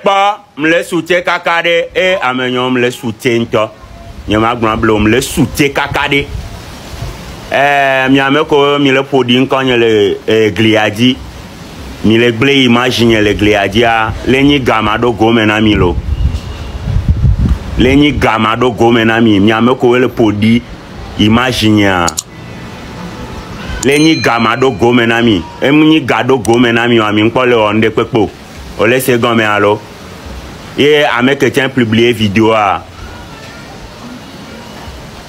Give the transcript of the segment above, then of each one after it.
pas, me le soutien kakade et amenyon me le soutien to. Nyama gramblo me le soutien kakade. Miame ko mi le podin quand le gliadi. Mi le gle imagine le gliadia leni gamado gomena milo. Leni gamado gomena mi miame ko le podi imagine leni gamado gomena mi emni gado gomena mi ami nko le onde pepo. On laisse gomme alors. Et avec quelqu'un publier vidéo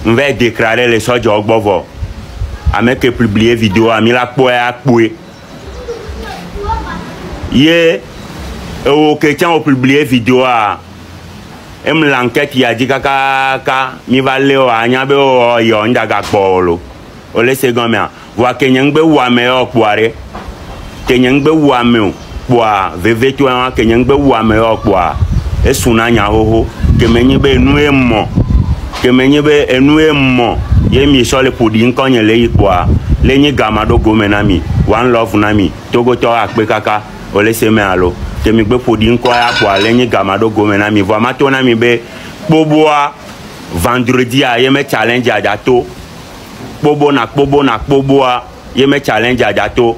on va déclarer les soldats au bovo. Avec publier vidéo a mis la poêle à couer. Et quelqu'un a publié vidéo et l'enquête il a dit kaka mi va leo anyabe o yo ndaga polo. On laisse gomme wa kenyangbe wa me o poire. Kenyangbe wa me boa veve to an kenyangbe wa me okwa esuna nya hoho kemenyibe enu emo kemenyibe enu emo yemi so le podi nkonye le ikwa lenyi gamado gomenami one love nami togo to akpe kaka ole se me alo kemigbe podi nko akwa lenyi gamado gomenami vo mato nami be boboa vendredi a yeme challenge adato bobo na boboa yeme challenge adato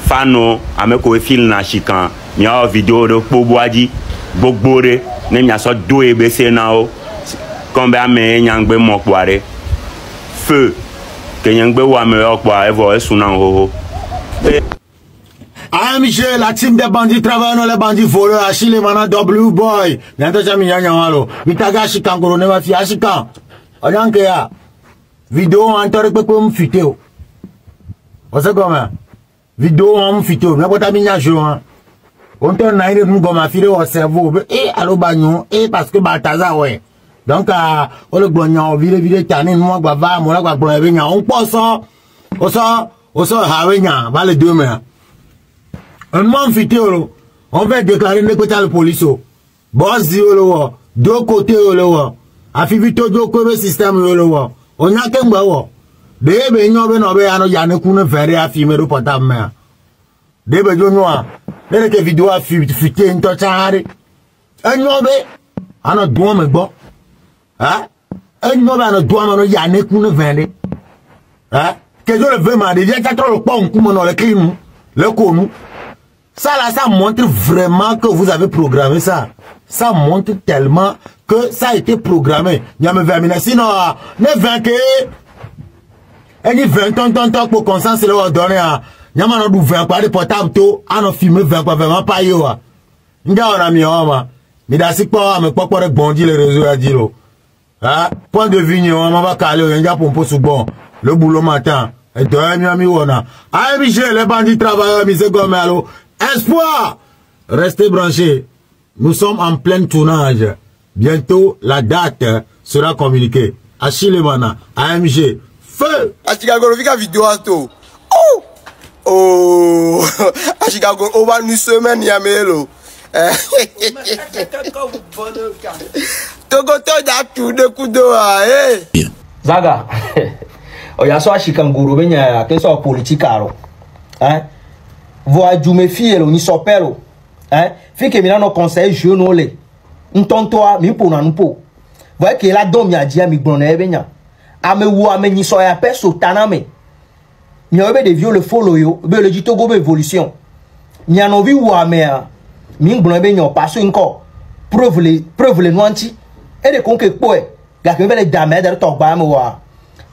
fano ameko fil na chikan mi a vidéo de poboaji bogbore ne mi aso do ebese na o kombe ame nyangbe mokware feu ke nyangbe wa me okwa evo esuna ho Michel, la team des bandits travaillent dans les bandits voleurs, Achille Mana W boy. Bientôt ça mi nyanya walo. Mitaga chikan goro ne ma fi chikan. Onyanke ya. Vidéo antore pe ko mfiteo. Ose comment? Vidéo on fito mais bota minya joan on ton na ire ngo ma file au cerveau allo bagnon parce que Balthazar ouais donc on le gbonyan vire tani no gba va mo la gba gbon ebe nya on poso oso hawe nya va les deux mains un mon fito on va déclarer ne côté la police boss di lo deux côtés lo afi vito do ko be système lo on nya ke ngba wo Debe nyobe no be ano yane kune fere a filmer do portable me. Debe jo nwa. Lele ke video a fuité nto chare. Enyobe ano do me gbo. Ha? Enyobe ano do me no yane kune fere. Ha? Que je le veux ma de dia tro po nku mo no le klinu. Le konu. Ça là ça montre vraiment que vous avez programmé ça. Ça montre tellement que ça a été programmé. Nyame 20 minutes sinon ne 20 que et ni 20 ans pour conscience le donner à nyama no du 20 par portable to ano filmer 20 pas vraiment pas yo nga on a mi oma mi da si pa me popo re bondi les réseaux a dire ah point de vue on va caler on ja pompo bon le boulot matin et de mi wona ah Michel les bandits travailleurs mi se gomme allo espoir restez branchés nous sommes en plein tournage bientôt la date sera communiquée Achille Mana AMG feu a Chicago fica vidéo ato a Chicago on va nous semaine ya melo togo to da tu de kudo Zaga o ya so a Chicago benya ke so politique aro voa jume fielo ni sopero fique mina no conseil jeune le ntontoa mi po na npo voa ke la dom ya dia mi gbon na benya ame wo ame ni so ya pe so taname nyobe de viol le follow yo be le jito go be évolution nyano vi wo ame a mi ngbon be nyo paso nko preuve le nwanti e de konke po e ga ke be le dame de to gba me wa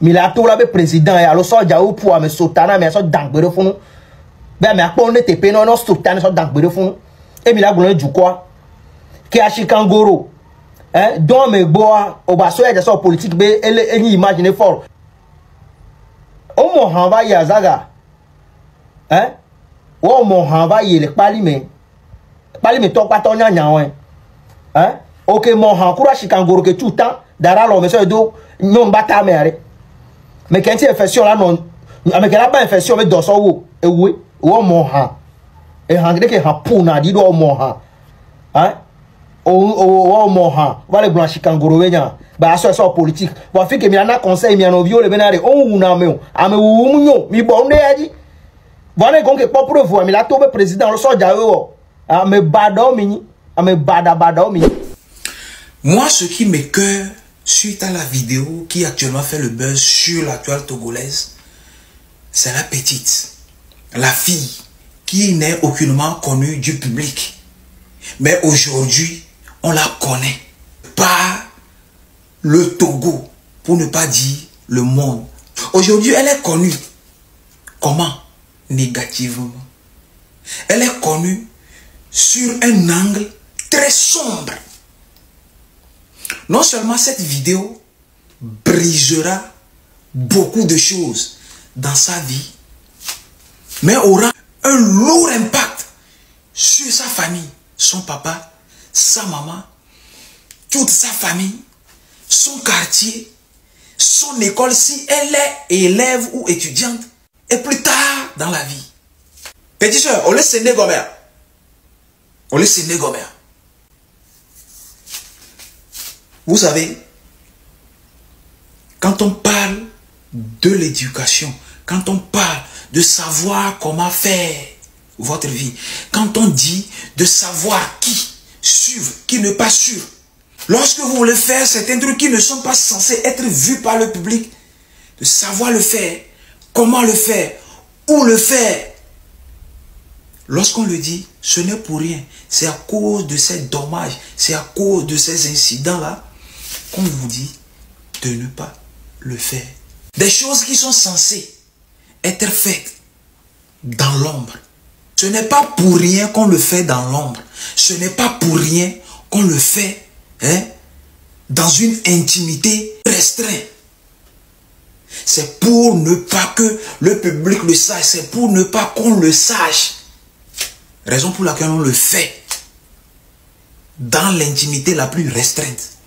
mi la to la be président ya lo so ja o po ame so taname so dangbere funu be me akpo ne tepe no so taname so dangbere funu e mi la gbon ju kwa ke a Chikangoro don me boa obaso ya so politique be eni imagine for o mo han ba ya Zaga o mo han ba ye le pali me to pa to nya won OK mo han kura Chikangoro ke tout temps dara lo me so do non bata mere me kenti infection la non me ke la ba infection me do so wo ewe o mo han e han de ke ha puna di do mo han o moha vale blanc Chikangoro wenya ba so politique bo fi ke mi ana conseil mi ano viole benare o una me ame wu munyo mi bo nde yaji vale gonke po preuve mi la to be président lo so ja wo Moi, ce qui m'écoeure suite à la vidéo qui actuellement fait le buzz sur la toile togolaise, c'est la petite, la fille qui n'est aucunement connue du public. Mais aujourd'hui, on la connaît par le Togo, pour ne pas dire le monde. Aujourd'hui, elle est connue. Comment? Négativement. Elle est connue sur un angle très sombre. Non seulement cette vidéo brisera beaucoup de choses dans sa vie, mais aura un lourd impact sur sa famille, son papa, sa maman, toute sa famille, son quartier, son école si elle est élève ou étudiante, et plus tard dans la vie. Petite soeur, on laisse Séné Gomer. On laisse Séné Gomer. Vous savez, quand on parle de l'éducation, quand on parle de savoir comment faire votre vie, quand on dit de savoir qui suivre, qui ne pas suivre, lorsque vous voulez faire certains trucs qui ne sont pas censés être vus par le public, de savoir le faire, comment le faire, où le faire. Lorsqu'on le dit, ce n'est pour rien. C'est à cause de ces dommages, c'est à cause de ces incidents-là qu'on vous dit de ne pas le faire. Des choses qui sont censées être faites dans l'ombre. Ce n'est pas pour rien qu'on le fait dans l'ombre. Ce n'est pas pour rien qu'on le fait dans une intimité restreinte. C'est pour ne pas que le public le sache. C'est pour ne pas qu'on le sache. Raison pour laquelle on le fait dans l'intimité la plus restreinte.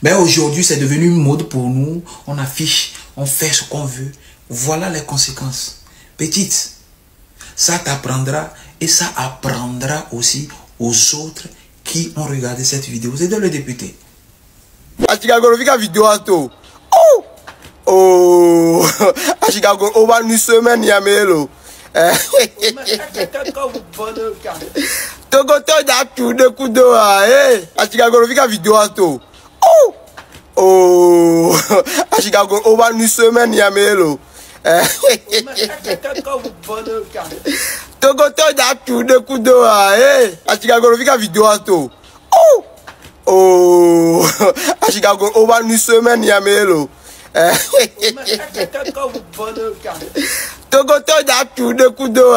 Mais aujourd'hui, c'est devenu une mode pour nous. On affiche, on fait ce qu'on veut. Voilà les conséquences. Petite, ça t'apprendra et ça apprendra aussi aux autres qui ont regardé cette vidéo. C'est de le député. Oh, à Chicago, on va une semaine, Yamelo. Togo to da tu de kudo à Chicago, on vidéo à tout. Oh, à Chicago, on va une semaine, Yamelo. Togo to da tu de kudo à Chicago, on vidéo à tout. Oh, à Chicago, on va une semaine, Yamelo. Togo to da tu de kudo